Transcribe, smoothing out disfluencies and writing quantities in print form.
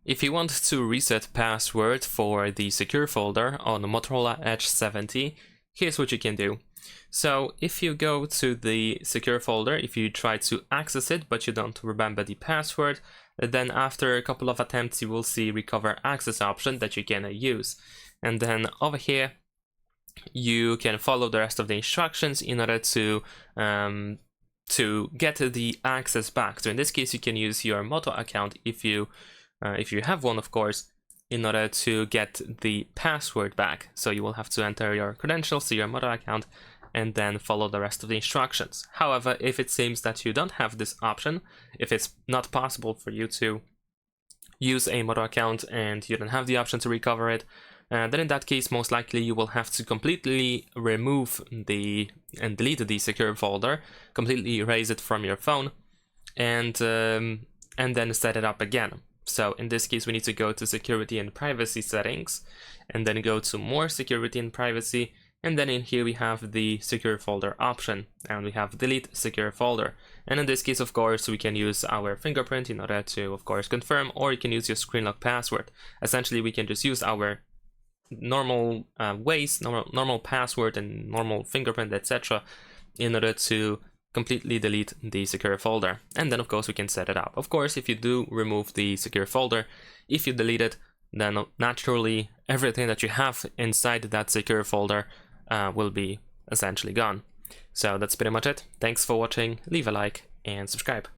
If you want to reset password for the secure folder on the Motorola Edge 70, here's what you can do. So if you go to the secure folder, if you try to access it but you don't remember the password, then after a couple of attempts you will see recover access option that you can use. And then over here you can follow the rest of the instructions in order to get the access back. So in this case you can use your Moto account if you have one, of course, in order to get the password back. So you will have to enter your credentials to your Moto account and then follow the rest of the instructions. However, if it seems that you don't have this option, if it's not possible for you to use a Moto account and you don't have the option to recover it, then in that case most likely you will have to completely remove and delete the secure folder, completely erase it from your phone, and then set it up again. So in this case we need to go to security and privacy settings and then go to more security and privacy, and then in here we have the secure folder option and we have delete secure folder. And in this case, of course, we can use our fingerprint in order to, of course, confirm, or you can use your screen lock password. Essentially we can just use our normal ways, normal password and normal fingerprint, etc., in order to completely delete the secure folder. And then of course we can set it up. Of course, if you do remove the secure folder, if you delete it, then naturally everything that you have inside that secure folder will be essentially gone. So that's pretty much it. Thanks for watching, leave a like and subscribe.